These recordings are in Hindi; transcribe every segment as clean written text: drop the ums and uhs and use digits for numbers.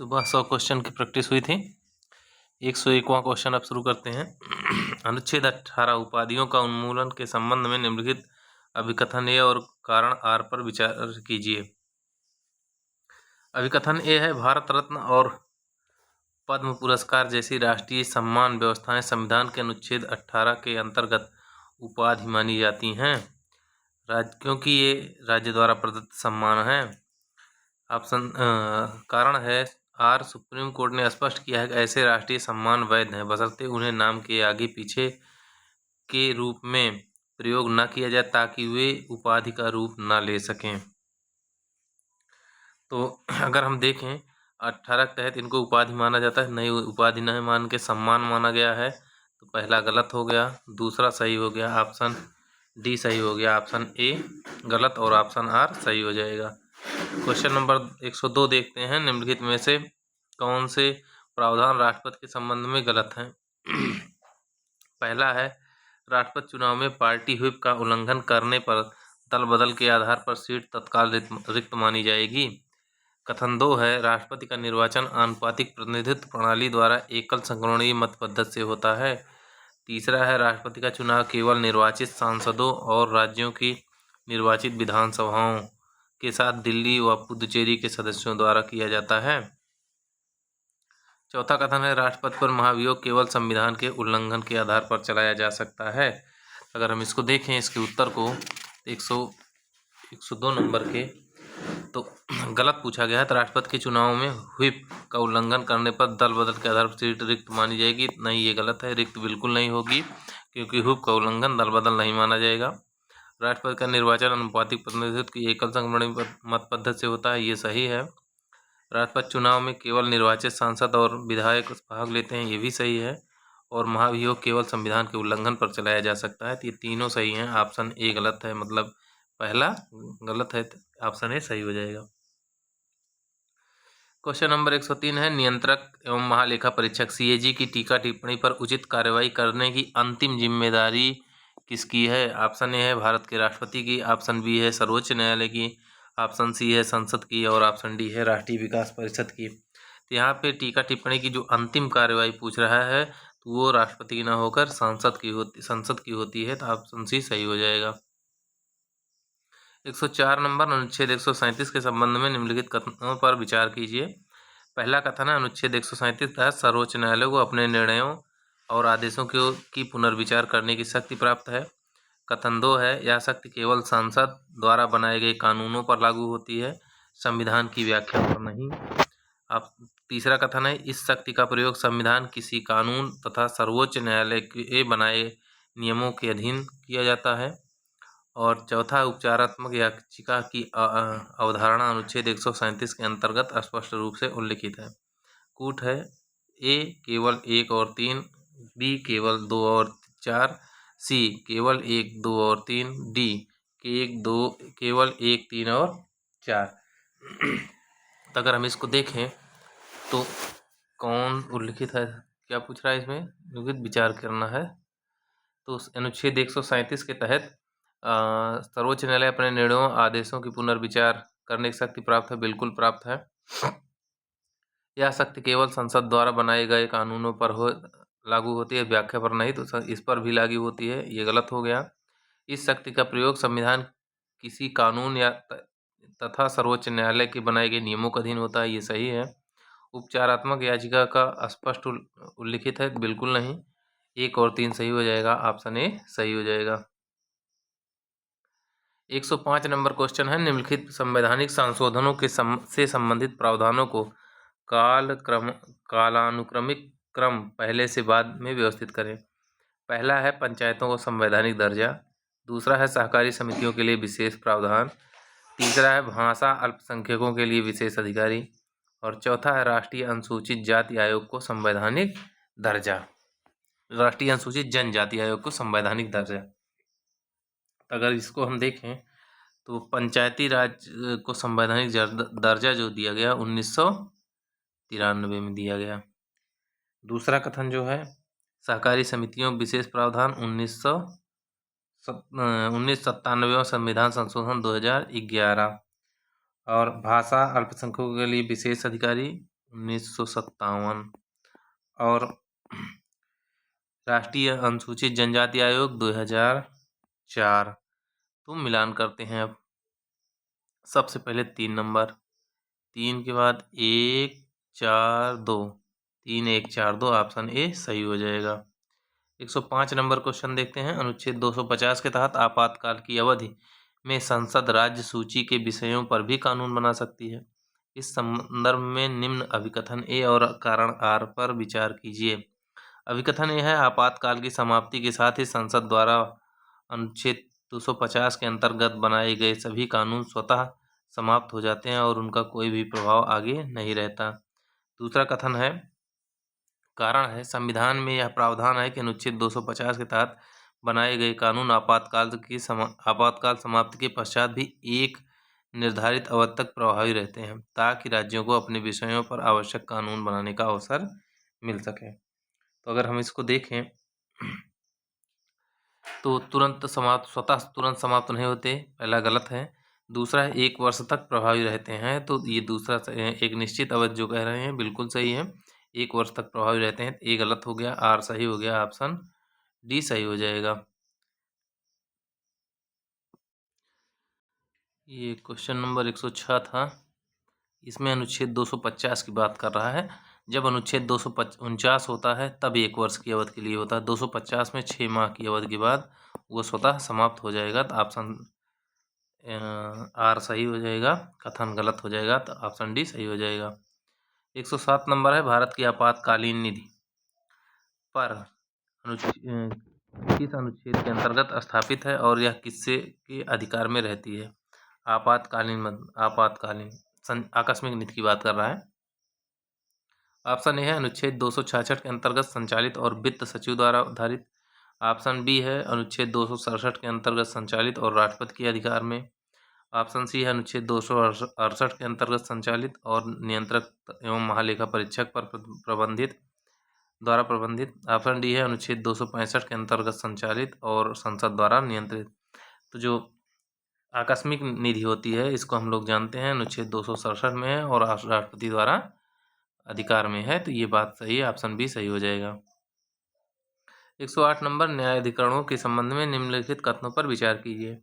सुबह 100 क्वेश्चन की प्रैक्टिस हुई थी। 101वां क्वेश्चन अब शुरू करते हैं। अनुच्छेद 18 उपाधियों का उन्मूलन के संबंध में निम्नलिखित अभिकथन ए और कारण आर पर विचार कीजिए। अभिकथन ए है, भारत रत्न और पद्म पुरस्कार जैसी राष्ट्रीय सम्मान व्यवस्थाएं संविधान के अनुच्छेद 18 के अंतर्गत उपाधि मानी जाती हैं, क्योंकि ये राज्य द्वारा प्रदत्त सम्मान है। ऑप्शन कारण है आर, सुप्रीम कोर्ट ने स्पष्ट किया है कि ऐसे राष्ट्रीय सम्मान वैध हैं बशर्ते उन्हें नाम के आगे पीछे के रूप में प्रयोग न किया जाए ताकि वे उपाधि का रूप न ले सकें। तो अगर हम देखें 18 के तहत इनको उपाधि माना जाता है, नहीं उपाधि नहीं मान के सम्मान माना गया है, तो पहला गलत हो गया, दूसरा सही हो गया, ऑप्शन डी सही हो गया, ऑप्शन ए गलत और ऑप्शन आर सही हो जाएगा। क्वेश्चन नंबर 102 देखते हैं, निम्नलिखित में से कौन से प्रावधान राष्ट्रपति के संबंध में गलत हैं। पहला है, राष्ट्रपति चुनाव में पार्टी व्हिप का उल्लंघन करने पर दल बदल के आधार पर सीट तत्काल रिक्त मानी जाएगी। कथन 2 है, राष्ट्रपति का निर्वाचन आनुपातिक प्रतिनिधित्व प्रणाली द्वारा एकल संक्रमणीय मत पद्धति से होता है। तीसरा है, राष्ट्रपति का चुनाव केवल निर्वाचित सांसदों और राज्यों की निर्वाचित विधानसभाओं के साथ दिल्ली व पुदुचेरी के सदस्यों द्वारा किया जाता है। चौथा कथन है, राष्ट्रपति पर महाभियोग केवल संविधान के उल्लंघन के आधार पर चलाया जा सकता है। अगर हम इसको देखें, इसके उत्तर को 102 नंबर के, तो गलत पूछा गया है। तो राष्ट्रपति के चुनाव में व्हिप का उल्लंघन करने पर दल बदल के आधार पर सीट रिक्त मानी जाएगी। नहीं, ये गलत है, रिक्त बिल्कुल नहीं होगी, क्योंकि व्हिप का उल्लंघन दल बदल नहीं माना जाएगा। राष्ट्रपति का निर्वाचन अनुपातिक प्रतिनिधित्व की एकल संक्रमणीय मत पद्धति से होता है, ये सही है। राष्ट्रपति चुनाव में केवल निर्वाचित सांसद और विधायक भाग लेते हैं, ये भी सही है। और महाभियोग केवल संविधान के उल्लंघन पर चलाया जा सकता है, तो ये तीनों सही हैं। ऑप्शन ए गलत है, मतलब पहला गलत है, ऑप्शन ए सही हो जाएगा। क्वेश्चन नंबर 103 है, नियंत्रक एवं महालेखा परीक्षक सीएजी की टीका टिप्पणी पर उचित कार्रवाई करने की अंतिम जिम्मेदारी किसकी है। ऑप्शन ए है भारत के राष्ट्रपति की, ऑप्शन बी है सर्वोच्च न्यायालय की, ऑप्शन सी है संसद की और ऑप्शन डी है राष्ट्रीय विकास परिषद की। तो यहाँ पे टीका टिप्पणी की जो अंतिम कार्रवाई पूछ रहा है, तो वो राष्ट्रपति की ना होकर संसद की होती है, तो ऑप्शन सी सही हो जाएगा। 104 नंबर, अनुच्छेद 137 के संबंध में निम्नलिखित कथनों पर विचार कीजिए। पहला कथन है, अनुच्छेद 137 तहत सर्वोच्च न्यायालय को अपने निर्णयों और आदेशों की पुनर्विचार करने की शक्ति प्राप्त है। कथन 2 है, यह शक्ति केवल संसद द्वारा बनाए गए कानूनों पर लागू होती है, संविधान की व्याख्या पर नहीं। अब तीसरा कथन है, इस शक्ति का प्रयोग संविधान, किसी कानून तथा सर्वोच्च न्यायालय के बनाए नियमों के अधीन किया जाता है। और चौथा, उपचारात्मक याचिका की अवधारणा अनुच्छेद 137 के अंतर्गत स्पष्ट रूप से उल्लिखित है। कूट है, ए केवल 1 और 3, बी केवल 2 और 4, सी केवल 1, 2 और 3, डी केवल 1, 3 और 4। तो अगर हम इसको देखें तो कौन उल्लिखित है, क्या पूछ रहा है इसमें, उल्लिखित विचार करना है। तो अनुच्छेद 137 के तहत सर्वोच्च न्यायालय अपने निर्णयों आदेशों की पुनर्विचार करने की शक्ति प्राप्त है, बिल्कुल प्राप्त है। यह शक्ति केवल संसद द्वारा बनाए गए कानूनों पर लागू होती है, व्याख्या पर नहीं, तो इस पर भी लागू होती है, ये गलत हो गया। इस शक्ति का प्रयोग संविधान, किसी कानून या तथा सर्वोच्च न्यायालय के बनाए गए नियमों के अधीन होता है, ये सही है। उपचारात्मक याचिका का स्पष्ट उल्लिखित है, बिल्कुल नहीं, 1 और 3 सही हो जाएगा, ऑप्शन ए सही हो जाएगा। 105 नंबर क्वेश्चन है, निम्नलिखित संवैधानिक संशोधनों से संबंधित प्रावधानों को कालानुक्रमिक क्रम पहले से बाद में व्यवस्थित करें। पहला है, पंचायतों को संवैधानिक दर्जा। दूसरा है, सहकारी समितियों के लिए विशेष प्रावधान। तीसरा है, भाषा अल्पसंख्यकों के लिए विशेष अधिकारी। और चौथा है, राष्ट्रीय अनुसूचित जाति आयोग को संवैधानिक दर्जा, राष्ट्रीय अनुसूचित जनजाति आयोग को संवैधानिक दर्जा। अगर इसको हम देखें तो पंचायती राज को संवैधानिक दर्जा जो दिया गया 1993 में दिया गया। दूसरा कथन जो है, सहकारी समितियों विशेष प्रावधान 1997 संविधान संशोधन 2011। और भाषा अल्पसंख्यकों के लिए विशेष अधिकारी 1957। और राष्ट्रीय अनुसूचित जनजाति आयोग 2004। तो मिलान करते हैं अब। सबसे पहले 3 नंबर, 3 के बाद 1 4 2, 3 1 4 2, ऑप्शन ए सही हो जाएगा। 105 नंबर क्वेश्चन देखते हैं। अनुच्छेद 250 के तहत आपातकाल की अवधि में संसद राज्य सूची के विषयों पर भी कानून बना सकती है। इस संदर्भ में निम्न अभिकथन ए और कारण आर पर विचार कीजिए। अभिकथन ए है, आपातकाल की समाप्ति के साथ ही संसद द्वारा अनुच्छेद 250 के अंतर्गत बनाए गए सभी कानून स्वतः समाप्त हो जाते हैं और उनका कोई भी प्रभाव आगे नहीं रहता। दूसरा कथन है, कारण है, संविधान में यह प्रावधान है कि अनुच्छेद 250 के तहत बनाए गए कानून आपातकाल समाप्ति के पश्चात भी एक निर्धारित अवधि तक प्रभावी रहते हैं, ताकि राज्यों को अपने विषयों पर आवश्यक कानून बनाने का अवसर मिल सके। तो अगर हम इसको देखें तो स्वतः तुरंत समाप्त नहीं होते, पहला गलत है। दूसरा है 1 वर्ष तक प्रभावी रहते हैं, तो ये दूसरा एक निश्चित अवधि जो कह रहे हैं बिल्कुल सही है, 1 वर्ष तक प्रभावी रहते हैं। ए गलत हो गया, आर सही हो गया, ऑप्शन डी सही हो जाएगा। ये क्वेश्चन नंबर 106 था। इसमें अनुच्छेद 250 की बात कर रहा है। जब अनुच्छेद 249 होता है तब 1 वर्ष की अवधि के लिए होता है। 250 में 6 माह की अवधि के बाद वो स्वतः समाप्त हो जाएगा, तो ऑप्शन आर सही हो जाएगा। कथन गलत हो जाएगा, तो ऑप्शन डी सही हो जाएगा। 107 नंबर है, भारत की आपातकालीन निधि पर किस अनुच्छेद के अंतर्गत स्थापित है और यह किससे के अधिकार में रहती है। आपातकालीन आकस्मिक निधि की बात कर रहा है। ऑप्शन ए है अनुच्छेद 266 के अंतर्गत संचालित और वित्त सचिव द्वारा आधारित। ऑप्शन बी है अनुच्छेद 267 के अंतर्गत संचालित और राष्ट्रपति के अधिकार में। ऑप्शन सी है अनुच्छेद 268 के अंतर्गत संचालित और नियंत्रक एवं महालेखा परीक्षक पर प्रबंधित। ऑप्शन डी है अनुच्छेद 265 के अंतर्गत संचालित और संसद द्वारा नियंत्रित। तो जो आकस्मिक निधि होती है इसको हम लोग जानते हैं अनुच्छेद 267 में है और राष्ट्रपति द्वारा अधिकार में है, तो ये बात सही है, ऑप्शन बी सही हो जाएगा। 108 नंबर, न्यायाधिकरणों के संबंध में निम्नलिखित कथनों पर विचार कीजिए।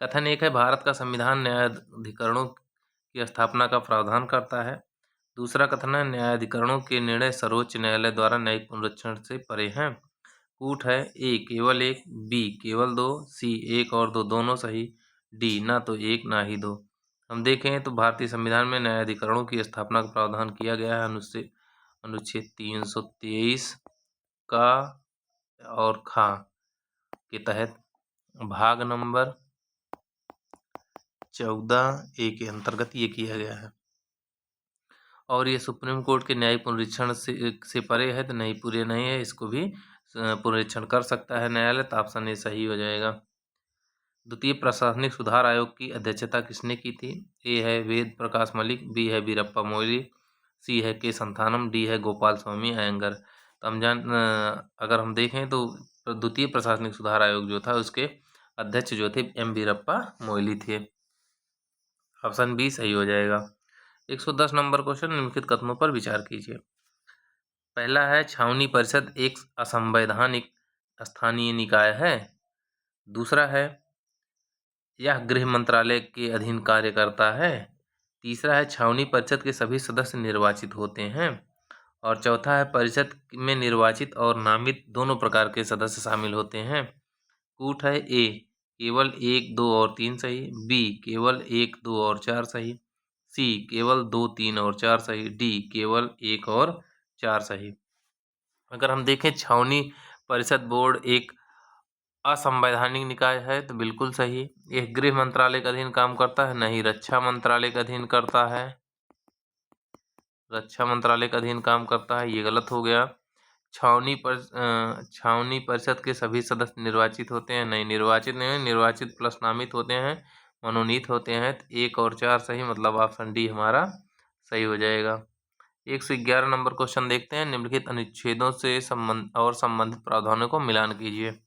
कथन 1 है, भारत का संविधान न्यायाधिकरणों की स्थापना का प्रावधान करता है। दूसरा कथन है, न्यायाधिकरणों के निर्णय सर्वोच्च न्यायालय द्वारा न्यायिक पुनरीक्षण से परे हैं। कूट है, ए केवल 1, बी केवल 2, सी 1 और 2 दोनों सही, डी ना तो 1 ना ही 2। हम देखें तो भारतीय संविधान में न्यायाधिकरणों की स्थापना का प्रावधान किया गया है अनुच्छेद 323 का और खा के तहत भाग नंबर 14A के अंतर्गत ये किया गया है और ये सुप्रीम कोर्ट के न्यायिक पुनरीक्षण से परे है, तो नहीं पूरे नहीं है, इसको भी पुनरीक्षण कर सकता है न्यायालय, तो ऑप्शन ए सही हो जाएगा। द्वितीय प्रशासनिक सुधार आयोग की अध्यक्षता किसने की थी। ए है वेद प्रकाश मलिक, बी है वीरप्पा मोइली, सी है के संथानम, डी है गोपाल स्वामी अयंगर। तो अगर हम देखें तो द्वितीय प्रशासनिक सुधार आयोग जो था उसके अध्यक्ष जो थे एम वीरप्पा मोइली थे। ऑप्शन बी सही हो जाएगा। 110 नंबर क्वेश्चन, निम्नलिखित कथनों पर विचार कीजिए। पहला है, छावनी परिषद एक असंवैधानिक स्थानीय निकाय है। दूसरा है, यह गृह मंत्रालय के अधीन कार्य करता है। तीसरा है, छावनी परिषद के सभी सदस्य निर्वाचित होते हैं। और चौथा है, परिषद में निर्वाचित और नामित दोनों प्रकार के सदस्य शामिल होते हैं। कूट है, ए केवल 1, 2 और 3 सही, बी केवल 1, 2 और 4 सही, सी केवल 2, 3 और 4 सही, डी केवल 1 और 4 सही। अगर हम देखें छावनी परिषद बोर्ड एक असंवैधानिक निकाय है, तो बिल्कुल सही। यह गृह मंत्रालय के अधीन काम करता है, नहीं, रक्षा मंत्रालय के अधीन करता है, रक्षा मंत्रालय के अधीन काम करता है, ये गलत हो गया। छावनी परिषद के सभी सदस्य निर्वाचित होते हैं, नहीं, निर्वाचित नहीं, निर्वाचित प्लस नामित होते हैं, मनोनीत होते हैं, तो 1 और 4 सही, मतलब ऑप्शन डी हमारा सही हो जाएगा। 111 नंबर क्वेश्चन देखते हैं। निम्नलिखित अनुच्छेदों से संबंधित प्रावधानों को मिलान कीजिए।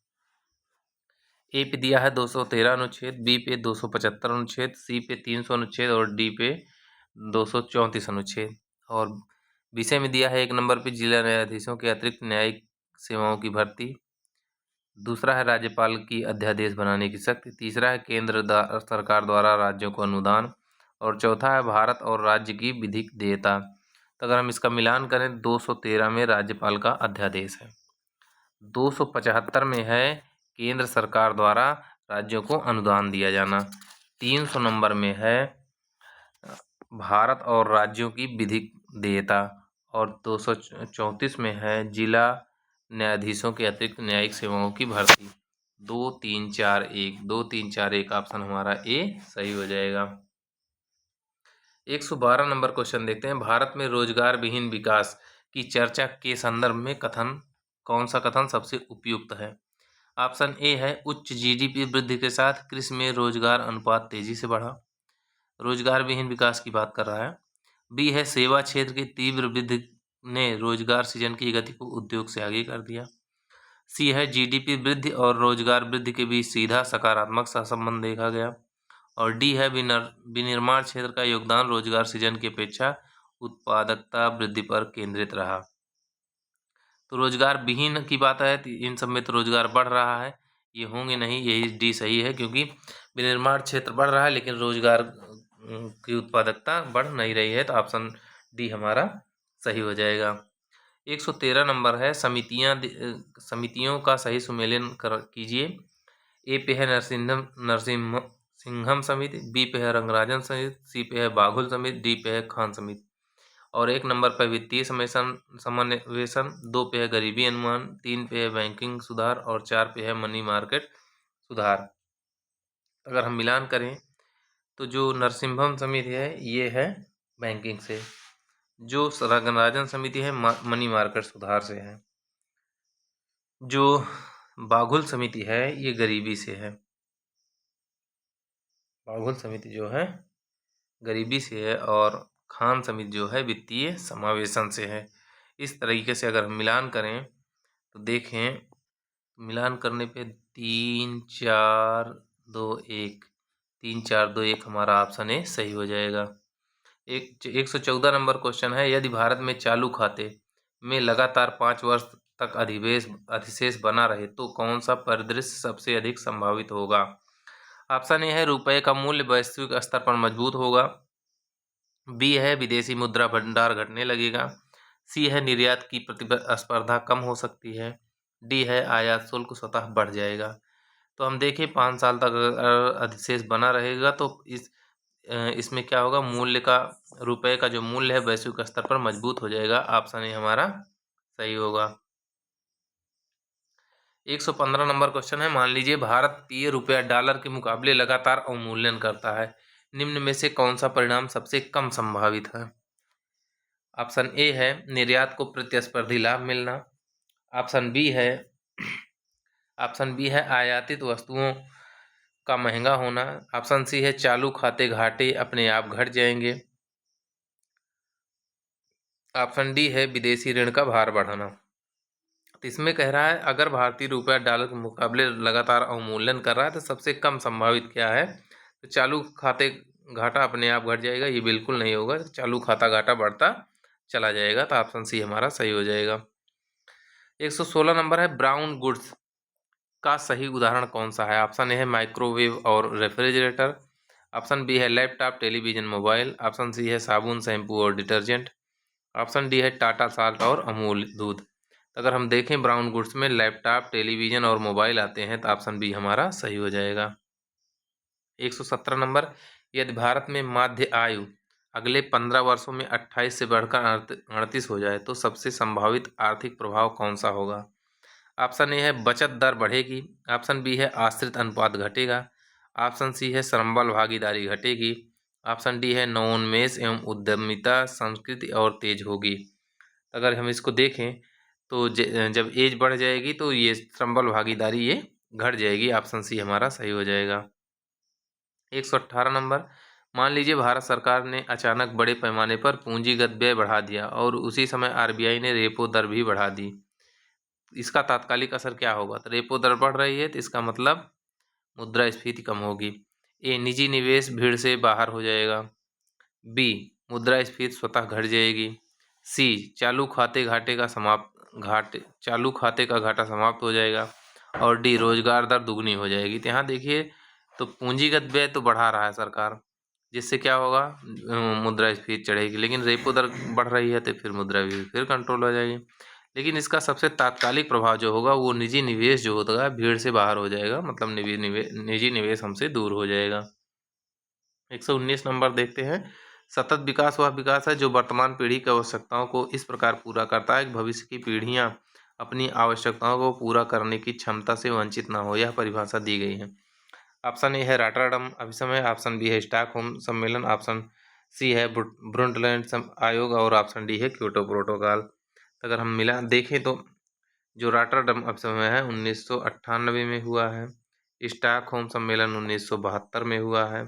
ए पे दिया है 213 अनुच्छेद, बी पे 275 अनुच्छेद, सी पे 300 अनुच्छेद और डी पे 234 अनुच्छेद। और विषय में दिया है 1 नंबर पे जिला न्यायाधीशों के अतिरिक्त न्यायिक सेवाओं की भर्ती। दूसरा है राज्यपाल की अध्यादेश बनाने की शक्ति। तीसरा है केंद्र सरकार द्वारा राज्यों को अनुदान। और चौथा है भारत और राज्य की विधिक देयता। तो अगर हम इसका मिलान करें 213 में राज्यपाल का अध्यादेश है, 275 में है केंद्र सरकार द्वारा राज्यों को अनुदान दिया जाना, 300 नंबर में है भारत और राज्यों की विधिक देयता और 234 में है जिला न्यायाधीशों के अतिरिक्त न्यायिक सेवाओं की भर्ती। 2 3 4 1 2 3 4 1 ऑप्शन हमारा ए सही हो जाएगा। 112 नंबर क्वेश्चन देखते हैं। भारत में रोजगार विहीन विकास की चर्चा के संदर्भ में कथन कौन सा कथन सबसे उपयुक्त है? ऑप्शन ए है उच्च जीडीपी वृद्धि के साथ कृषि में रोजगार अनुपात तेजी से बढ़ा, रोजगार विहीन विकास की बात कर रहा है। बी है सेवा क्षेत्र की तीव्र वृद्धि ने रोजगार सृजन की गति को उद्योग से आगे कर दिया। सी है जीडीपी वृद्धि और रोजगार वृद्धि के बीच सीधा सकारात्मक सहसंबंध देखा गया। और डी है विनिर्माण क्षेत्र का योगदान रोजगार सृजन की अपेक्षा उत्पादकता वृद्धि पर केंद्रित रहा। तो रोजगार विहीन की बात है तो इन सब में तो रोजगार बढ़ रहा है, ये होंगे नहीं, यही डी सही है क्योंकि विनिर्माण क्षेत्र बढ़ रहा है लेकिन रोजगार की उत्पादकता बढ़ नहीं रही है, तो ऑप्शन डी हमारा सही हो जाएगा। 113 नंबर है समितियों का सही सुमेलन कीजिए। ए पे है नरसिंहम समिति, बी पे है रंगराजन समिति, सी पे है बाघुल समिति, डी पे है खान समिति। और 1 नंबर पर वित्तीय समावेशन, 2 पे है गरीबी अनुमान, 3 पे है बैंकिंग सुधार और 4 पे है मनी मार्केट सुधार। अगर हम मिलान करें तो जो नरसिम्हम समिति है ये है बैंकिंग से, जो रंगराजन समिति है मनी मार्केट सुधार से है, जो बाघुल समिति है ये गरीबी से है। बाघुल समिति जो है गरीबी से है और खान समिति जो है वित्तीय समावेशन से है। इस तरीके से अगर हम मिलान करें तो देखें, मिलान करने पे 3 4 2 1 3 4 2 1 हमारा ऑप्शन ए सही हो जाएगा। 114 नंबर क्वेश्चन है, यदि भारत में चालू खाते में लगातार 5 वर्ष तक अधिशेष बना रहे तो कौन सा परिदृश्य सबसे अधिक संभावित होगा? ऑप्शन ए है रुपए का मूल्य वैश्विक स्तर पर मजबूत होगा, बी है विदेशी मुद्रा भंडार घटने लगेगा, सी है निर्यात की प्रतिस्पर्धा कम हो सकती है, डी है आयात शुल्क स्वतः बढ़ जाएगा। तो हम देखें 5 साल तक अगर अधिशेष बना रहेगा तो इसमें क्या होगा, मूल्य का रुपए का जो मूल्य है वैश्विक स्तर पर मजबूत हो जाएगा। ऑप्शन ए हमारा सही होगा। 115 नंबर क्वेश्चन है, मान लीजिए भारतीय रुपया डॉलर के मुकाबले लगातार अवमूल्यन करता है, निम्न में से कौन सा परिणाम सबसे कम संभावित है? ऑप्शन ए है निर्यात को प्रतिस्पर्धी लाभ मिलना, ऑप्शन बी है आयातित वस्तुओं का महंगा होना, ऑप्शन सी है चालू खाते घाटे अपने आप घट जाएंगे, ऑप्शन डी है विदेशी ऋण का भार बढ़ाना। तो इसमें कह रहा है अगर भारतीय रुपया डॉलर के मुकाबले लगातार अवमूल्यन कर रहा है तो सबसे कम संभावित क्या है, तो चालू खाते घाटा अपने आप घट जाएगा, ये बिल्कुल नहीं होगा, चालू खाता घाटा बढ़ता चला जाएगा। तो ऑप्शन सी हमारा सही हो जाएगा। 116 नंबर है, ब्राउन गुड्स का सही उदाहरण कौन सा है? ऑप्शन ए है माइक्रोवेव और रेफ्रिजरेटर, ऑप्शन बी है laptop television mobile, option C है साबुन शैम्पू और डिटर्जेंट, ऑप्शन डी है टाटा साल्ट और अमूल दूध। अगर हम देखें ब्राउन गुड्स में लैपटॉप टेलीविजन और मोबाइल आते हैं तो ऑप्शन बी हमारा सही हो जाएगा। 117 नंबर, यदि भारत में माध्य आयु अगले 15 वर्षों में 28 से बढ़कर 38 हो जाए तो सबसे संभावित आर्थिक प्रभाव कौन सा होगा? ऑप्शन ए है बचत दर बढ़ेगी, ऑप्शन बी है आश्रित अनुपात घटेगा, ऑप्शन सी है श्रमबल भागीदारी घटेगी, ऑप्शन डी है नवोन्मेष एवं उद्यमिता संस्कृति और तेज होगी। अगर हम इसको देखें तो जब एज बढ़ जाएगी तो ये श्रमबल भागीदारी ये घट जाएगी, ऑप्शन सी हमारा सही हो जाएगा। 118 नंबर, मान लीजिए भारत सरकार ने अचानक बड़े पैमाने पर पूंजीगत व्यय बढ़ा दिया और उसी समय आरबीआई ने रेपो दर भी बढ़ा दी, इसका तात्कालिक असर क्या होगा? तो रेपो दर बढ़ रही है तो इसका मतलब मुद्रास्फीति कम होगी। ए निजी निवेश भीड़ से बाहर हो जाएगा, बी मुद्रास्फीति स्वतः घट जाएगी, सी, चालू खाते का घाटा समाप्त हो जाएगा। और डी, रोजगार दर दुगनी हो जाएगी। तो यहाँ देखिए, तो पूंजीगत व्यय तो बढ़ा रहा है सरकार, जिससे क्या होगा, मुद्रास्फीति चढ़ेगी, लेकिन रेपो दर बढ़ रही है तो फिर मुद्रास्फीति फिर कंट्रोल हो जाएगी। लेकिन इसका सबसे तात्कालिक प्रभाव जो होगा वो निजी निवेश जो होता है भीड़ से बाहर हो जाएगा, मतलब निजी निवेश हमसे दूर हो जाएगा। 119 नंबर देखते हैं। सतत विकास वह विकास है जो वर्तमान पीढ़ी की आवश्यकताओं को इस प्रकार पूरा करता है कि भविष्य की पीढ़ियां अपनी आवश्यकताओं को पूरा करने की क्षमता से वंचित न हो। यह परिभाषा दी गई है। ऑप्शन ए है रॉटरडम अभिसमय, ऑप्शन बी है स्टॉकहोम सम्मेलन, ऑप्शन सी है ब्रुंटलैंड आयोग और ऑप्शन डी है क्योटो प्रोटोकॉल। अगर हम मिला देखें तो जो रॉटरडम अभिसमय है 1998 में हुआ है, स्टॉकहोम सम्मेलन 1972 में हुआ है,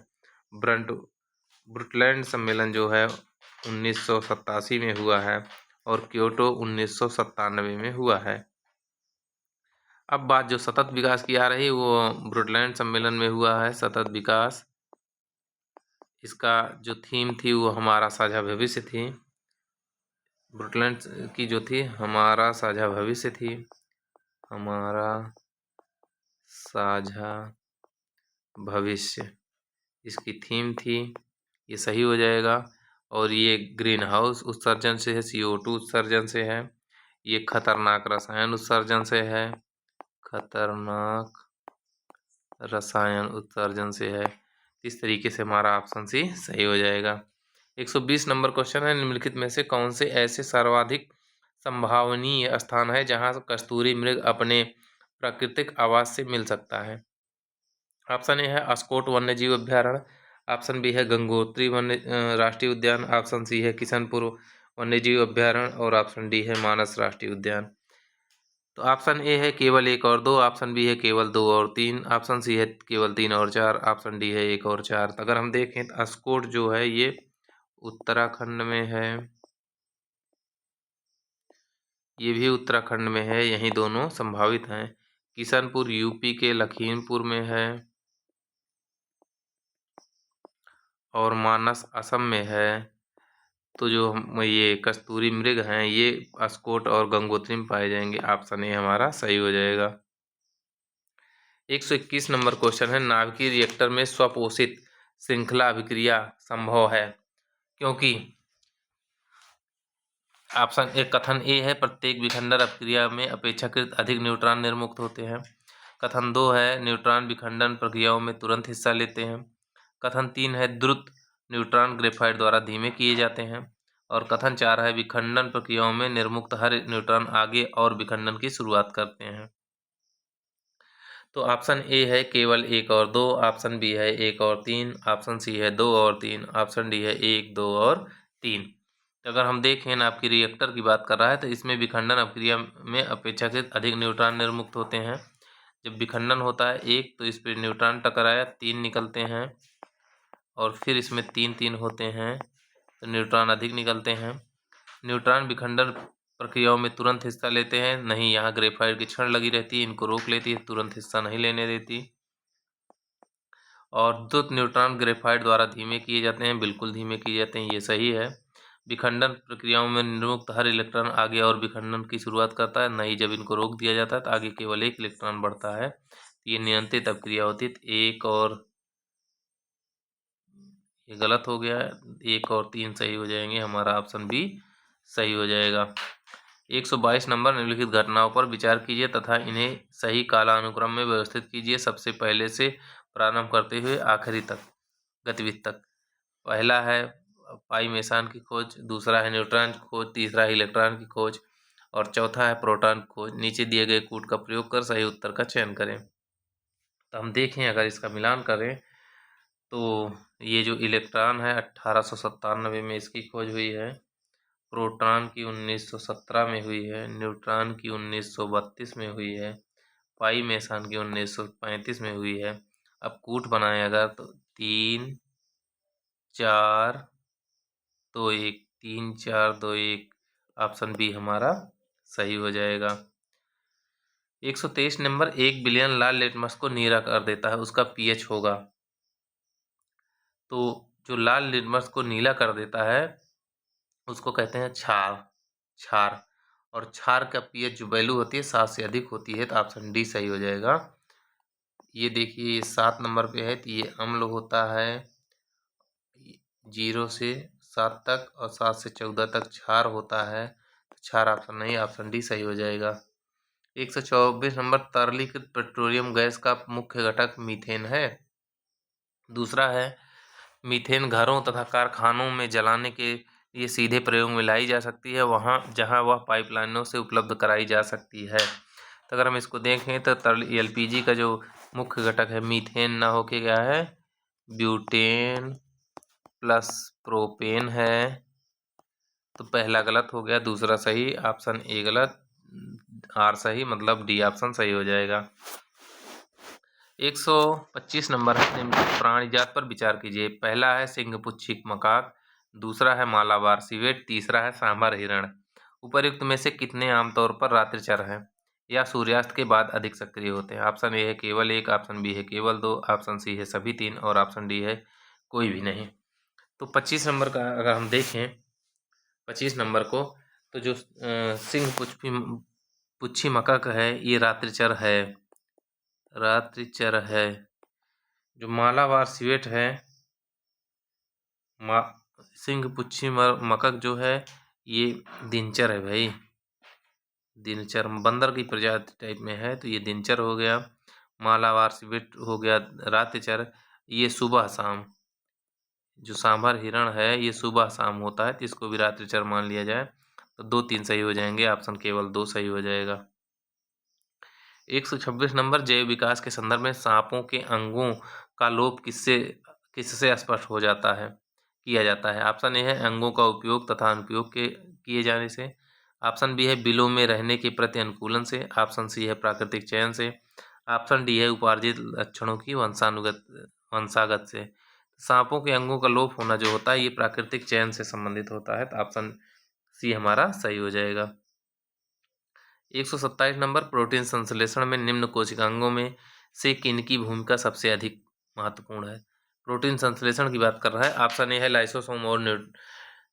ब्रुंटलैंड सम्मेलन जो है 1987 में हुआ है और क्योटो 1997 में हुआ है। अब बात जो सतत विकास की आ रही वो ब्रुंटलैंड सम्मेलन में हुआ है सतत विकास। इसका जो थीम थी वो हमारा साझा भविष्य थी। ब्रुंटलैंड की जो थी हमारा साझा भविष्य थी, हमारा साझा भविष्य इसकी थीम थी। ये सही हो जाएगा। और ये ग्रीन हाउस उत्सर्जन से है, CO2 उत्सर्जन से है, ये खतरनाक रसायन उत्सर्जन से है, खतरनाक रसायन उत्सर्जन से है। इस तरीके से हमारा ऑप्शन सी सही हो जाएगा। 120 नंबर क्वेश्चन है, निम्नलिखित में से कौन से ऐसे सर्वाधिक संभावनीय स्थान है जहां कस्तूरी मृग अपने प्राकृतिक आवास से मिल सकता है। ऑप्शन ए है अस्कोट वन्यजीव अभ्यारण्य, ऑप्शन बी है गंगोत्री राष्ट्रीय उद्यान, ऑप्शन सी है किशनपुर वन्यजीव अभ्यारण्य और ऑप्शन डी है मानस राष्ट्रीय उद्यान। तो ऑप्शन ए है केवल 1 और 2, ऑप्शन बी है केवल 2 और 3, ऑप्शन सी है केवल 3 और 4, ऑप्शन डी है 1 और 4। तो अगर हम देखें तो अस्कोट जो है ये उत्तराखंड में है, ये भी उत्तराखंड में है, यही दोनों संभावित हैं। किशनपुर यूपी के लखीमपुर में है और मानस असम में है। तो जो हम ये कस्तूरी मृग हैं ये अस्कोट और गंगोत्री में पाए जाएंगे। ऑप्शन ए हमारा सही हो जाएगा। 121 नंबर क्वेश्चन है, नाभिकीय रिएक्टर में स्वपोषित श्रृंखला अभिक्रिया संभव है क्योंकि ऑप्शन ए कथन ए है प्रत्येक विखंडन अभिक्रिया में अपेक्षाकृत अधिक न्यूट्रॉन निर्मुक्त होते हैं, कथन 2 है न्यूट्रॉन विखंडन प्रक्रियाओं में तुरंत हिस्सा लेते हैं, कथन 3 है द्रुत न्यूट्रॉन ग्रेफाइट द्वारा धीमे किए जाते हैं और कथन 4 है विखंडन प्रक्रियाओं में निर्मुक्त हर न्यूट्रॉन आगे और विखंडन की शुरुआत करते हैं। तो ऑप्शन ए है केवल 1 और 2, ऑप्शन बी है 1 और 3, ऑप्शन सी है 2 और 3, ऑप्शन डी है 1, 2 और 3। तो अगर हम देखें ना आपकी रिएक्टर की बात कर रहा है तो इसमें विखंडन अभिक्रिया में अपेक्षाकृत अधिक न्यूट्रॉन निर्मुक्त होते हैं। जब विखंडन होता है 1 तो इस पर न्यूट्रॉन टकराया 3 निकलते हैं और फिर इसमें 3 होते हैं तो न्यूट्रॉन अधिक निकलते हैं। न्यूट्रॉन विखंडन प्रक्रियाओं में तुरंत हिस्सा लेते हैं नहीं, यहाँ ग्रेफाइट की छड़ लगी रहती है, इनको रोक लेती है, तुरंत हिस्सा नहीं लेने देती। और द्रुत न्यूट्रॉन ग्रेफाइट द्वारा धीमे किए जाते हैं, बिल्कुल धीमे किए जाते हैं, ये सही है। विखंडन प्रक्रियाओं में निर्मुक्त हर इलेक्ट्रॉन आगे और विखंडन की शुरुआत करता है नहीं, जब इनको रोक दिया जाता है तो आगे केवल 1 इलेक्ट्रॉन बढ़ता है। ये नियंत्रित अभिक्रिया होती है। 1 और ये गलत हो गया, 1 और 3 सही हो जाएंगे, हमारा ऑप्शन बी सही हो जाएगा। 122 नंबर, निम्नलिखित घटनाओं पर विचार कीजिए तथा इन्हें सही कालानुक्रम में व्यवस्थित कीजिए सबसे पहले से प्रारंभ करते हुए आखिरी तक गतिविधि तक। पहला है पाई मेसान की खोज, दूसरा है न्यूट्रॉन की खोज, तीसरा है इलेक्ट्रॉन की खोज और चौथा है प्रोटॉन की खोज। नीचे दिए गए कूट का प्रयोग कर सही उत्तर का चयन करें। तो हम देखें अगर इसका मिलान करें तो ये जो इलेक्ट्रॉन है 1897 में इसकी खोज हुई है, प्रोटॉन की 1917 में हुई है, न्यूट्रॉन की 1932 में हुई है, पाई मेसान की 1935 में हुई है। अब कूट बनाए अगर तो 3 4 2 1, 3 4 2 1, ऑप्शन बी हमारा सही हो जाएगा। 123 नंबर, 1 बिलियन लाल लिटमस को नीला कर देता है, उसका pH होगा। तो जो लाल लिटमस को नीला कर देता है उसको कहते हैं क्षार। क्षार और क्षार का पीएच जो वैल्यू होती है 7 से अधिक होती है, तो ऑप्शन डी सही हो जाएगा। ये देखिए 7 नंबर पे है, तो ये अम्ल होता है 0 से 7 तक, और 7 से 14 तक क्षार होता है, तो क्षार ऑप्शन नहीं, ऑप्शन डी सही हो जाएगा। 124 नंबर, तरलीकृत पेट्रोलियम गैस का मुख्य घटक मीथेन है। दूसरा है, मीथेन घरों तथा कारखानों में जलाने के लिए सीधे प्रयोग में लाई जा सकती है, वहाँ जहाँ वह पाइपलाइनों से उपलब्ध कराई जा सकती है। तो अगर हम इसको देखें तो तरल एलपीजी का जो मुख्य घटक है मीथेन ना होके क्या है, ब्यूटेन प्लस प्रोपेन है। तो पहला गलत हो गया, दूसरा सही, ऑप्शन ए गलत, आर सही, मतलब डी ऑप्शन सही हो जाएगा। 125 नंबर है, निम्नलिखित प्राणी जात पर विचार कीजिए। पहला है सिंहपुच्छी मकाक, दूसरा है मालाबार सिवेट, तीसरा है सांभर हिरण। उपर्युक्त में से कितने आमतौर पर रात्रिचर हैं या सूर्यास्त के बाद अधिक सक्रिय होते हैं? ऑप्शन ए है केवल एक, ऑप्शन बी है केवल दो, ऑप्शन सी है सभी तीन, और ऑप्शन डी है कोई भी नहीं। तो 25 नंबर का अगर हम देखें, 25 नंबर को, तो जो पुच्छी मकाक है ये रात्रिचर है, रात्रिचर है। जो मालाबार सिवेट है, सिंहपुच्छी मकक जो है ये दिनचर है भाई, दिनचर बंदर की प्रजाति टाइप में है, तो ये दिनचर हो गया। मालाबार सिवेट हो गया रात्रिचर, ये सुबह शाम। जो सांभर हिरण है ये सुबह शाम होता है, तो इसको भी रात्रिचर मान लिया जाए, तो 2 3 सही हो जाएंगे, ऑप्शन केवल 2 सही हो जाएगा। 126 नंबर, जैव विकास के संदर्भ में सांपों के अंगों का लोप किससे स्पष्ट हो जाता है, किया जाता है? ऑप्शन ए है अंगों का उपयोग तथा अनुपयोग के किए जाने से, ऑप्शन बी है बिलों में रहने के प्रति अनुकूलन से, ऑप्शन सी है प्राकृतिक चयन से, ऑप्शन डी है उपार्जित लक्षणों की वंशागत से। सांपों के अंगों का लोप होना जो होता है ये प्राकृतिक चयन से संबंधित होता है, तो ऑप्शन सी हमारा सही हो जाएगा। 127 नंबर, प्रोटीन संश्लेषण में निम्न कोशिकांगों में से किनकी भूमिका सबसे अधिक महत्वपूर्ण है? प्रोटीन संश्लेषण की बात कर रहा है, ऑप्शन ए है लाइसोसोम और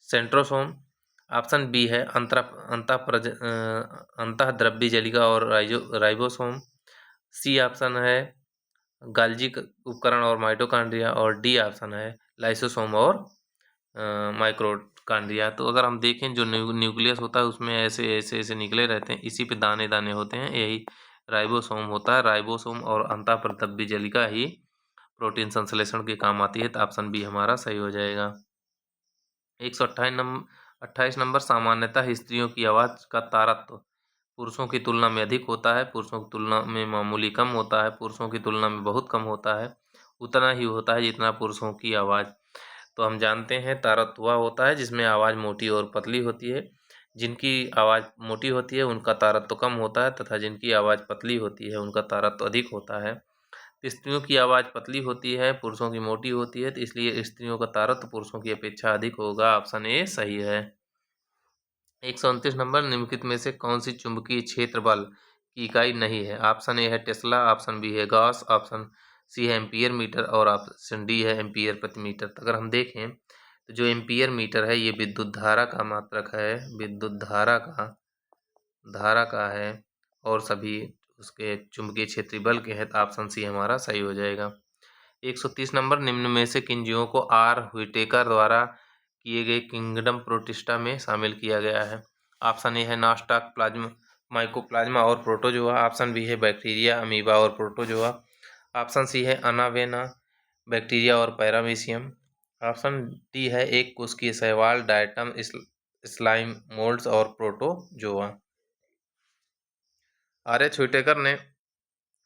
सेंट्रोसोम, ऑप्शन बी है अंतःद्रव्य जलिका और राइबोसोम, सी ऑप्शन है गाल्जी उपकरण और माइटोकॉन्ड्रिया, और डी ऑप्शन है लाइसोसोम और माइक्रोकांड्रिया। तो अगर हम देखें जो न्यूक्लियस होता है उसमें ऐसे ऐसे ऐसे निकले रहते हैं, इसी पे दाने दाने होते हैं, यही राइबोसोम होता है। राइबोसोम और अंतःद्रव्य जलिका ही प्रोटीन संश्लेषण के काम आती है, तो ऑप्शन बी हमारा सही हो जाएगा। 128 नंबर, सामान्यतः स्त्रियों की आवाज़ का तारतम्य पुरुषों की तुलना में अधिक होता है, पुरुषों की तुलना में मामूली कम होता है, पुरुषों की तुलना में बहुत कम होता है, उतना ही होता है जितना पुरुषों की आवाज़। तो हम जानते हैं तारतम्य वह होता है जिसमें आवाज़ मोटी और पतली होती है, जिनकी आवाज़ मोटी होती है उनका तारतम्य कम होता है, तथा जिनकी आवाज़ पतली होती है उनका तारतम्य अधिक होता है। स्त्रियों की आवाज़ पतली होती है, पुरुषों की मोटी होती है, तो इसलिए स्त्रियों का तारतम्य पुरुषों की अपेक्षा अधिक होगा, ऑप्शन ए सही है। 129 नंबर, निम्नलिखित में से कौन सी चुंबकीय क्षेत्र बल की इकाई नहीं है? ऑप्शन ए है टेस्ला, ऑप्शन बी है गॉस, ऑप्शन सी है एम्पियर मीटर, और ऑप्शन डी है एम्पियर प्रति मीटर। तो अगर हम देखें तो जो एम्पियर मीटर है ये विद्युत धारा का मात्रक है, विद्युत धारा का है, और सभी उसके चुंबकीय क्षेत्रीय बल के हैं, तो ऑप्शन सी हमारा सही हो जाएगा। 130 नंबर, निम्न में से किन जीवों को आर व्हिटेकर द्वारा किए गए किंगडम प्रोटिस्टा में शामिल किया गया है? ऑप्शन ए है नास्टाक, प्लाज्मा, माइकोप्लाज्मा और प्रोटोजोआ, ऑप्शन बी है बैक्टीरिया, अमीबा और प्रोटोजोआ, ऑप्शन सी है अनावेना, बैक्टीरिया और पैरामीशियम, ऑप्शन डी है एक कोशिकीय शैवाल, डायटम, स्लाइम मोल्ड्स और प्रोटोजोआ। आर एच व्हिटेकर ने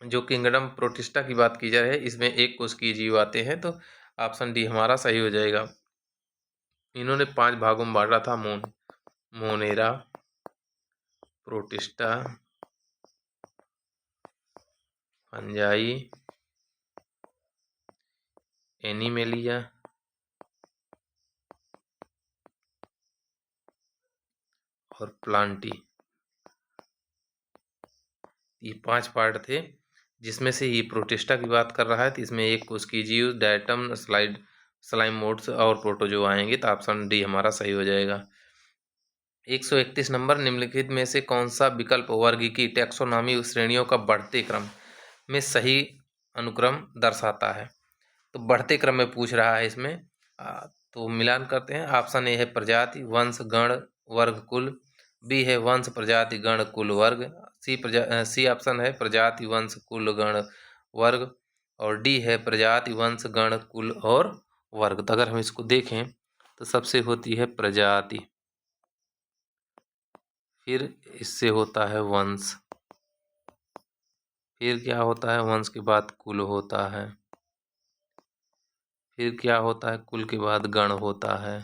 जो किंगडम प्रोटिस्टा की बात की जा रही है इसमें एक कोशिकीय जीव आते हैं, तो ऑप्शन डी हमारा सही हो जाएगा। इन्होंने 5 भागों में बांटा था, मोनेरा, प्रोटिस्टा, फंजाई, एनिमेलिया और प्लांटी। ये 5 पार्ट थे, जिसमें से ये प्रोटिस्टा की बात कर रहा है, तो इसमें एक कोशिकीय जीव, डायटम, स्लाइम मोड्स और प्रोटोजोआ आएंगे, तो ऑप्शन डी हमारा सही हो जाएगा। 131 नंबर, निम्नलिखित में से कौन सा विकल्प वर्ग की टैक्सोनॉमी श्रेणियों का बढ़ते क्रम में सही अनुक्रम दर्शाता है? तो बढ़ते क्रम में पूछ रहा है इसमें। तो मिलान करते हैं। ऑप्शन ए है प्रजाति, वंश, गण, वर्ग, कुल। बी है वंश, प्रजाति, गण, कुल, वर्ग। सी ऑप्शन है प्रजाति, वंश, कुल, गण, वर्ग। और डी है प्रजाति, वंश, गण, कुल और वर्ग। तो अगर हम इसको देखें तो सबसे होती है प्रजाति, फिर इससे होता है वंश, फिर क्या होता है वंश के बाद कुल होता है, फिर क्या होता है कुल के बाद गण होता है,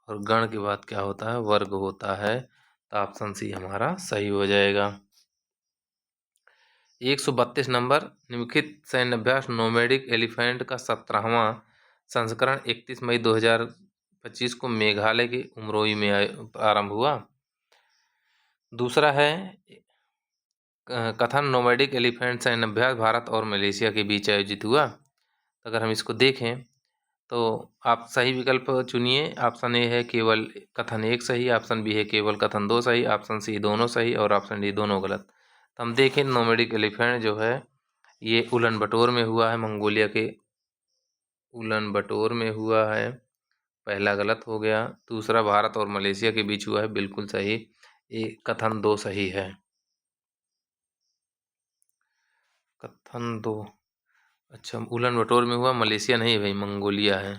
और गण के बाद क्या होता है वर्ग होता है। तो ऑप्शन सी हमारा सही हो जाएगा। 132 नंबर, निम्नलिखित सैन्याभ्यास नोमैडिक एलिफेंट का 17वां संस्करण 31 मई 2025 को मेघालय के उमरोई में आरंभ हुआ। दूसरा है कथन नोमैडिक एलिफेंट सैन्याभ्यास भारत और मलेशिया के बीच आयोजित हुआ। अगर हम इसको देखें तो आप सही विकल्प चुनिए। ऑप्शन ए है केवल कथन एक सही, ऑप्शन बी है केवल कथन दो सही, ऑप्शन सी दोनों सही और ऑप्शन डी दोनों गलत। तो हम देखें नोमैडिक एलिफेंट जो है ये उलन बटोर में हुआ है, मंगोलिया के उलन बटोर में हुआ है, पहला गलत हो गया। दूसरा भारत और मलेशिया के बीच हुआ है, बिल्कुल सही, ये कथन दो सही है। कथन दो, अच्छा उलन बटोर में हुआ, मलेशिया नहीं भाई, मंगोलिया है।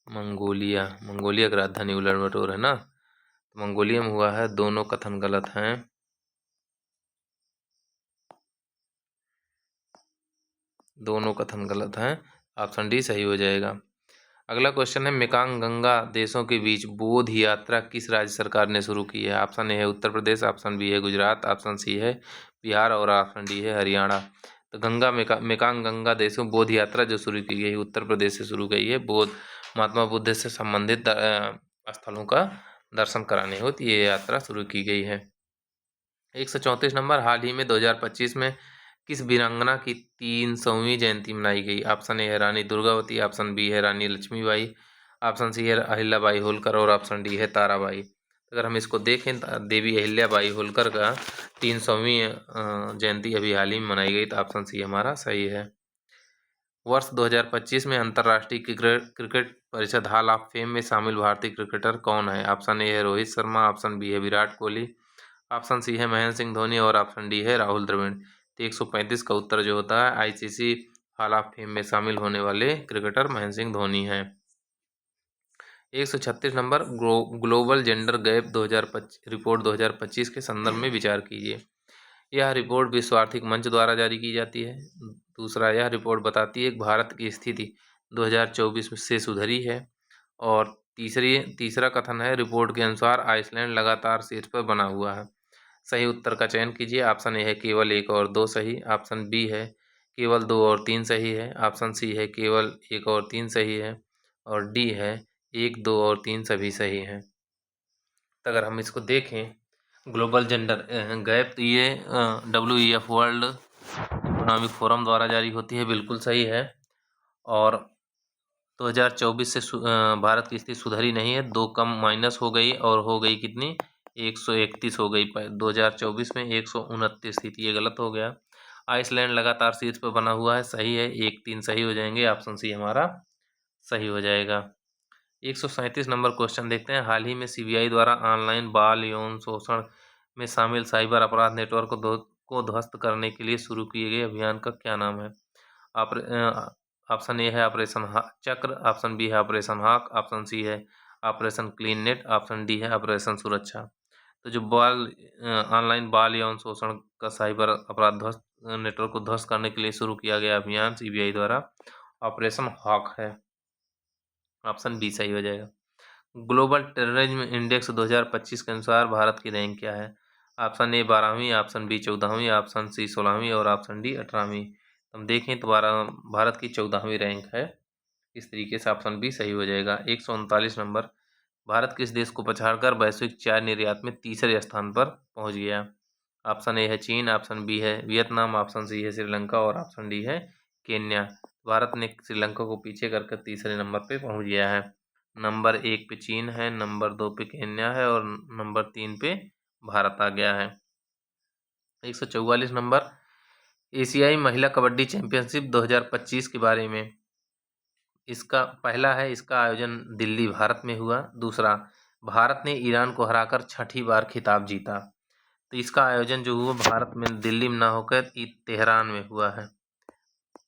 मंगोलिया की राजधानी उलन बटोर है ना, तो मंगोलिया में हुआ है। दोनों कथन गलत हैं, दोनों कथन गलत हैं, ऑप्शन डी सही हो जाएगा। अगला क्वेश्चन है मेकांग गंगा देशों के बीच बोध यात्रा किस राज्य सरकार ने शुरू की है? ऑप्शन ए है उत्तर प्रदेश, ऑप्शन बी है गुजरात, ऑप्शन सी है बिहार और ऑप्शन डी है हरियाणा। तो मेकांग गंगा देशों बोध यात्रा जो शुरू की गई उत्तर प्रदेश से शुरू गई है। बोध महात्मा बुद्ध से संबंधित स्थलों का दर्शन कराने हेतु ये यात्रा शुरू की गई है। 134 नंबर, हाल ही में 2025 में किस वीरांगना की 300वीं जयंती मनाई गई? ऑप्शन ए है रानी दुर्गावती, ऑप्शन बी है रानी लक्ष्मीबाई, ऑप्शन सी है अहिल्याबाई होलकर और ऑप्शन डी है ताराबाई। अगर हम इसको देखें देवी अहिल्याबाई होलकर का 300वीं जयंती अभी हाल ही में मनाई गई, तो ऑप्शन सी हमारा सही है। वर्ष 2025 में अंतर्राष्ट्रीय क्रिकेट परिषद हॉल ऑफ फेम में शामिल भारतीय क्रिकेटर कौन है? ऑप्शन ए है रोहित शर्मा, ऑप्शन बी है विराट कोहली, ऑप्शन सी है महेंद्र सिंह धोनी और ऑप्शन डी है राहुल द्रविड़। तो 135 का उत्तर जो होता है आईसीसी हॉल ऑफ फेम में शामिल होने वाले क्रिकेटर महेंद्र सिंह धोनी हैं। 136 number, global gender gap 2025 report 2025 के संदर्भ में विचार कीजिए। यह रिपोर्ट विश्व आर्थिक मंच द्वारा जारी की जाती है। दूसरा, यह रिपोर्ट बताती है कि भारत की स्थिति 2024 से सुधरी है। और तीसरा कथन है रिपोर्ट के अनुसार आइसलैंड लगातार शीर्ष पर बना हुआ है। सही उत्तर का चयन कीजिए। ऑप्शन ए है केवल एक और दो सही, ऑप्शन बी है केवल दो और तीन सही है, ऑप्शन सी है केवल एक और तीन सही है, और डी है एक, दो और तीन सभी सही हैं। तो अगर हम इसको देखें ग्लोबल जेंडर गैप, तो ये WEF वर्ल्ड इकोनॉमिक फोरम द्वारा जारी होती है, बिल्कुल सही है। और 2024 से भारत की स्थिति सुधरी नहीं है, दो कम माइनस हो गई और हो गई कितनी 131 हो गई। 2024 में 129 थी, ये गलत हो गया। आइसलैंड लगातार शीर्ष पर बना हुआ है, सही है, 1, 3 सही हो जाएंगे, ऑप्शन सी हमारा सही हो जाएगा। 137 नंबर क्वेश्चन देखते हैं। हाल ही में CBI द्वारा ऑनलाइन बाल यौन शोषण में शामिल साइबर अपराध नेटवर्क को ध्वस्त करने के लिए शुरू किए गए अभियान का क्या नाम है? ऑप्शन ए है ऑपरेशन चक्र, ऑप्शन बी है ऑपरेशन हॉक, ऑप्शन सी है operation clean net, option D है ऑपरेशन सुरक्षा। तो जो ऑनलाइन बाल यौन शोषण का साइबर अपराध ध्वस्त नेटवर्क को ध्वस्त करने के लिए शुरू किया गया अभियान CBI द्वारा ऑपरेशन हॉक है, ऑप्शन बी सही हो जाएगा। ग्लोबल टेररिज्म इंडेक्स 2025 के अनुसार भारत की रैंक क्या है? ऑप्शन ए 12वीं, ऑप्शन बी 14वीं, ऑप्शन सी 16वीं और ऑप्शन डी 18वीं। हम देखें तो भारत की 14वीं रैंक है, इस तरीके से ऑप्शन बी सही हो जाएगा। 139 नंबर, भारत किस देश को पछाड़कर वैश्विक चाय निर्यात में तीसरे स्थान पर पहुंच गया? ऑप्शन ए है चीन, ऑप्शन बी है वियतनाम, ऑप्शन सी है श्रीलंका और ऑप्शन डी है केन्या। भारत ने श्रीलंका को पीछे करके तीसरे नंबर पे पहुंच गया है। नंबर 1 पे चीन है, नंबर 2 पे केन्या है और नंबर 3 पे भारत आ गया है। 144 नंबर, एशियाई महिला कबड्डी चैंपियनशिप 2025 के बारे में। इसका पहला है, इसका आयोजन दिल्ली भारत में हुआ। दूसरा, भारत ने ईरान को हराकर छठी बार खिताब जीता। तो इसका आयोजन जो हुआ भारत में दिल्ली में ना होकर तेहरान में हुआ है।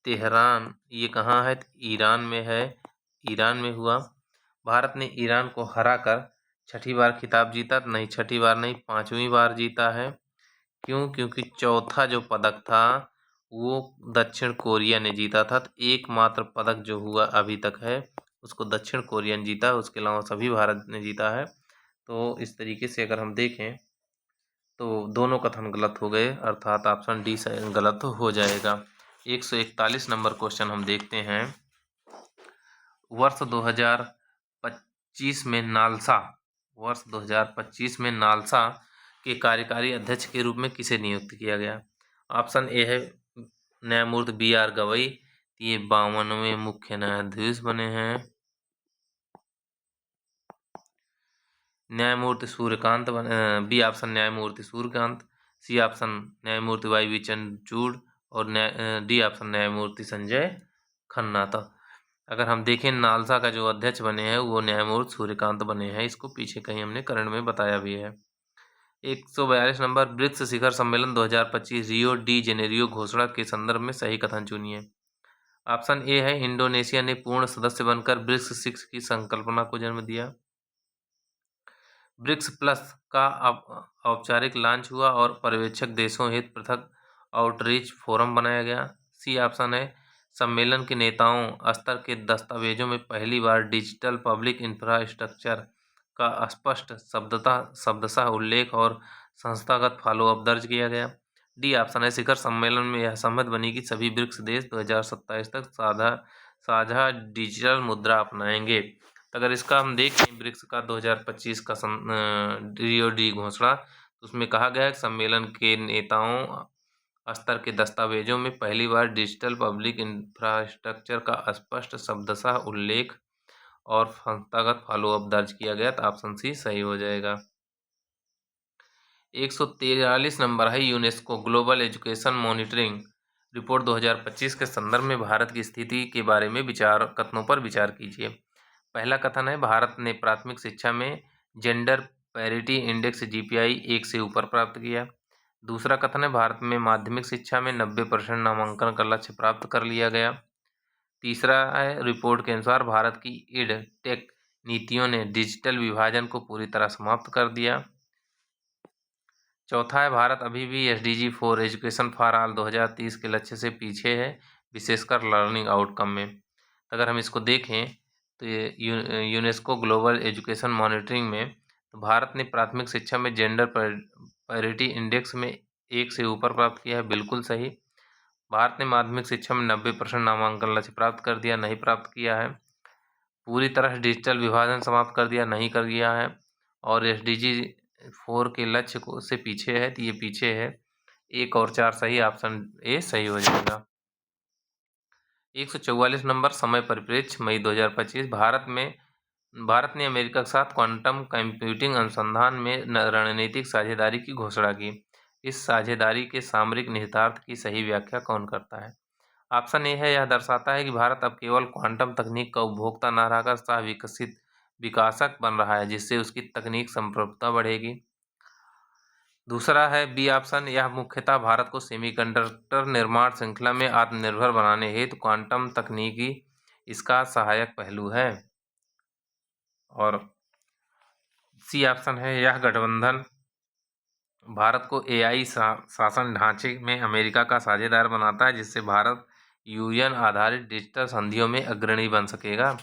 तेहरान ये कहाँ है? ईरान में है, ईरान में हुआ। भारत ने ईरान को हराकर छठी बार खिताब जीता। नहीं, छठी बार नहीं, 5वीं बार जीता है। क्यों? क्योंकि चौथा जो पदक था वो दक्षिण कोरिया ने जीता था। तो एकमात्र पदक जो हुआ अभी तक है उसको दक्षिण कोरिया ने जीता, उसके अलावा सभी भारत ने जीता है। तो इस तरीके से अगर हम देखें तो दोनों कथन गलत हो गए, अर्थात ऑप्शन डी गलत हो जाएगा। 141 नंबर क्वेश्चन हम देखते हैं। वर्ष 2025 में नालसा के कार्यकारी अध्यक्ष के रूप में किसे नियुक्त किया गया? ऑप्शन ए है न्यायमूर्ति BR गवई, ये 52वें मुख्य न्यायाधीश बने हैं। न्यायमूर्ति सूर्यकांत बी ऑप्शन न्यायमूर्ति सूर्यकांत, सी ऑप्शन न्यायमूर्ति YV चंद्रचूड़ और डी ऑप्शन न्यायमूर्ति संजय खन्ना। था अगर हम देखें नालसा का जो अध्यक्ष बने हैं वो न्यायमूर्ति सूर्यकांत बने हैं। इसको पीछे कहीं हमने करंट में बताया भी है। 142 नंबर, ब्रिक्स शिखर सम्मेलन 2025 रियो डी जेनेरियो घोषणा के संदर्भ में सही कथन चुनिए। ऑप्शन ए है इंडोनेशिया ने पूर्ण सदस्य बनकर ब्रिक्स 6 की संकल्पना को जन्म दिया। ब्रिक्स प्लस का औपचारिक लॉन्च हुआ और पर्यवेक्षक देशों हेतु पृथक आउटरीच फोरम बनाया गया। सी ऑप्शन है सम्मेलन के नेताओं स्तर के दस्तावेजों में पहली बार डिजिटल पब्लिक इंफ्रास्ट्रक्चर का स्पष्ट शब्दशः उल्लेख और संस्थागत फॉलोअप दर्ज किया गया। डी ऑप्शन है शिखर सम्मेलन में यह सहमत बनी कि सभी ब्रिक्स देश 2027 तक साझा डिजिटल मुद्रा अपनाएंगे। तो अगर इसका हम देखें ब्रिक्स का 2025 का रियो डी घोषणा, तो उसमें कहा गया है कि सम्मेलन के नेताओं स्तर के दस्तावेजों में पहली बार डिजिटल पब्लिक इंफ्रास्ट्रक्चर का स्पष्ट शब्दशः उल्लेख और संस्थागत फॉलोअप दर्ज किया गया। तो ऑप्शन सी सही हो जाएगा। 143 नंबर है UNESCO global education monitoring report 2025 के संदर्भ में भारत की स्थिति के बारे में कथनों पर विचार कीजिए। पहला कथन है भारत ने प्राथमिक शिक्षा में जेंडर पैरिटी इंडेक्स GPI 1 से ऊपर प्राप्त किया। दूसरा कथन है भारत में माध्यमिक शिक्षा में 90% नामांकन का लक्ष्य प्राप्त कर लिया गया। तीसरा है रिपोर्ट के अनुसार भारत की टेक नीतियों ने डिजिटल विभाजन को पूरी तरह समाप्त कर दिया। चौथा है भारत अभी भी SDG 4 एजुकेशन फॉर ऑल 2030 के लक्ष्य से पीछे है, विशेषकर लर्निंग आउटकम में। अगर हम इसको देखें तो ये यूनेस्को ग्लोबल एजुकेशन मॉनिटरिंग में तो भारत ने प्राथमिक शिक्षा में जेंडर पैरिटी इंडेक्स में 1 से ऊपर प्राप्त किया है, बिल्कुल सही। भारत ने माध्यमिक शिक्षा में 90% नामांकन लक्ष्य प्राप्त कर दिया, नहीं प्राप्त किया है। पूरी तरह डिजिटल विभाजन समाप्त कर दिया, नहीं कर दिया है। और SDG 4 के लक्ष्य को से पीछे है, तो ये पीछे है। 1 और 4 सही, ऑप्शन ए सही हो जाएगा। 144 नंबर समय परिप्रेक्ष्य मई 2025 भारत ने अमेरिका के साथ क्वांटम कंप्यूटिंग अनुसंधान में रणनीतिक साझेदारी की घोषणा की। इस साझेदारी के सामरिक निहितार्थ की सही व्याख्या कौन करता है? ऑप्शन ए है यह दर्शाता है कि भारत अब केवल क्वांटम तकनीक का उपभोक्ता न रहकर सह विकसित विकासक बन रहा है, जिससे उसकी तकनीक संप्रभुता बढ़ेगी। दूसरा है बी ऑप्शन, यह मुख्यतः भारत को सेमीकंडक्टर निर्माण श्रृंखला में आत्मनिर्भर बनाने हेतु क्वांटम तकनीकी इसका सहायक पहलू है। और सी ऑप्शन है यह गठबंधन भारत को AI शासन ढांचे में अमेरिका का साझेदार बनाता है, जिससे भारत UN आधारित डिजिटल संधियों में अग्रणी बन सकेगा।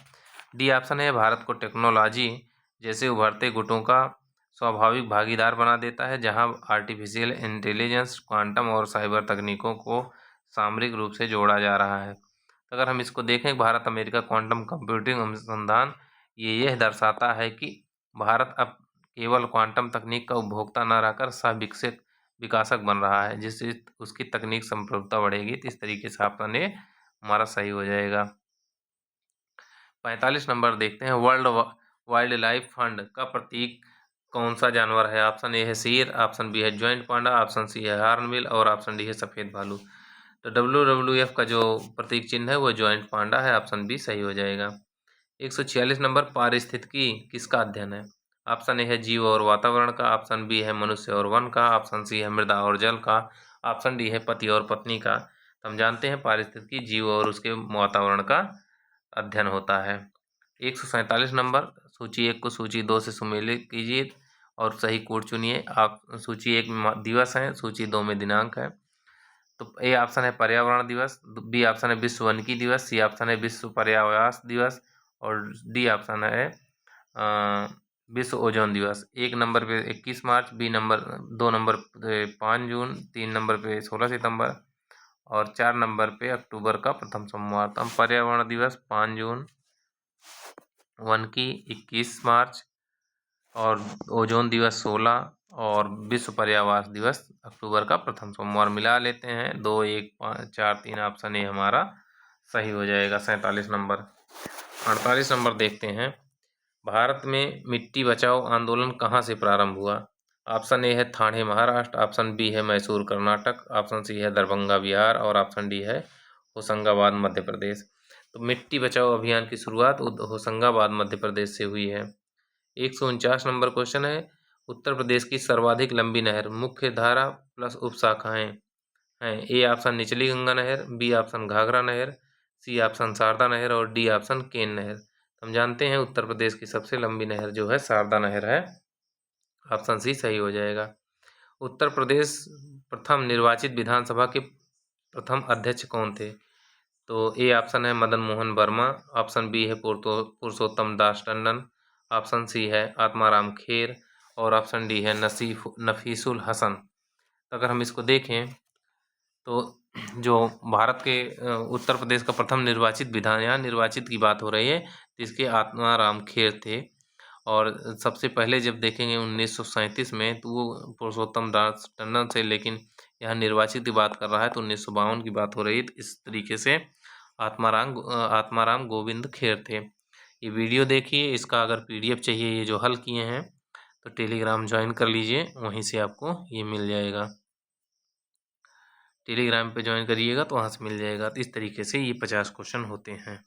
डी ऑप्शन है भारत को टेक्नोलॉजी जैसे उभरते गुटों का स्वाभाविक भागीदार बना देता है, जहां आर्टिफिशियल इंटेलिजेंस, क्वांटम और साइबर तकनीकों को सामरिक रूप से जोड़ा जा रहा है। अगर हम इसको देखें भारत अमेरिका क्वांटम कंप्यूटिंग अनुसंधान, यह दर्शाता है कि भारत अब केवल क्वांटम तकनीक का उपभोक्ता न रहकर सह विकसित विकासक बन रहा है, जिससे उसकी तकनीक संप्रभुता बढ़ेगी। तो इस तरीके से ऑप्शन ए हमारा सही हो जाएगा। 45 नंबर देखते हैं, वर्ल्ड वाइल्ड लाइफ फंड का प्रतीक कौन सा जानवर है? ऑप्शन ए है शेर, ऑप्शन बी है जॉइंट पांडा, ऑप्शन सी है हॉर्नबिल और ऑप्शन डी है सफेद भालू। तो WWF का जो प्रतीक चिन्ह है वो जॉइंट पांडा है, ऑप्शन बी सही हो जाएगा। 146 नंबर, पारिस्थितिकी किसका अध्ययन है? ऑप्शन ए है जीव और वातावरण का, ऑप्शन बी है मनुष्य और वन का, ऑप्शन सी है मृदा और जल का, ऑप्शन डी है पति और पत्नी का। तो हम जानते हैं पारिस्थितिकी जीव और उसके वातावरण का अध्ययन होता है। 147 नंबर, सूची 1 को सूची 2 से सुमेलित कीजिए और सही कोड चुनिए। आप सूची 1 में दिवस हैं, सूची 2 में दिनांक है। तो ए ऑप्शन है पर्यावरण दिवस, बी ऑप्शन है विश्व वानिकी दिवस, सी ऑप्शन है विश्व पर्यावरण दिवस और डी ऑप्शन है विश्व ओजोन दिवस। 1 नंबर पे 21 मार्च, बी नंबर 2 नंबर पे 5 जून, 3 नंबर पे 16 सितंबर और 4 नंबर पे अक्टूबर का प्रथम सोमवार। तो हम पर्यावरण दिवस 5 जून, वानिकी 21 मार्च और ओजोन दिवस 16 और विश्व पर्यावरण दिवस अक्टूबर का प्रथम सोमवार मिला लेते हैं। 2 1 5 4 3 ऑप्शन ए हमारा सही हो जाएगा। 47 नंबर। 48 नंबर देखते हैं, भारत में मिट्टी बचाओ आंदोलन कहाँ से प्रारंभ हुआ? ऑप्शन ए है ठाणे महाराष्ट्र, ऑप्शन बी है मैसूर कर्नाटक, ऑप्शन सी है दरभंगा बिहार और ऑप्शन डी है होशंगाबाद मध्य प्रदेश। तो मिट्टी बचाओ अभियान की शुरुआत होशंगाबाद मध्य प्रदेश से हुई है। 149 नंबर क्वेश्चन है, उत्तर प्रदेश की सर्वाधिक लंबी नहर मुख्य धारा प्लस उपशाखाएं हैं। ए ऑप्शन निचली गंगा नहर, बी ऑप्शन घाघरा नहर, सी ऑप्शन शारदा नहर और डी ऑप्शन केन नहर। हम जानते हैं उत्तर प्रदेश की सबसे लंबी नहर जो है शारदा नहर है, ऑप्शन सी सही हो जाएगा। उत्तर प्रदेश प्रथम निर्वाचित विधानसभा के प्रथम अध्यक्ष कौन थे? तो ए ऑप्शन है मदन मोहन वर्मा, ऑप्शन बी है पुरुषोत्तम दास टंडन, ऑप्शन सी है आत्माराम खेर और ऑप्शन डी है नफीसुल हसन। अगर हम इसको देखें तो जो भारत के उत्तर प्रदेश का प्रथम निर्वाचित विधान, यहाँ निर्वाचित की बात हो रही है, जिसके आत्माराम खेर थे। और सबसे पहले जब देखेंगे 1937 में तो वो पुरुषोत्तम दास टंडन से, लेकिन यहाँ निर्वाचित की बात कर रहा है तो 1952 की बात हो रही है। इस तरीके से आत्माराम गोविंद खेर थे। ये वीडियो देखिए, इसका अगर PDF चाहिए ये जो हल किए हैं तो टेलीग्राम ज्वाइन कर लीजिए, वहीं से आपको ये मिल जाएगा। टेलीग्राम पे ज्वाइन करिएगा तो वहाँ से मिल जाएगा। तो इस तरीके से ये 50 क्वेश्चन होते हैं।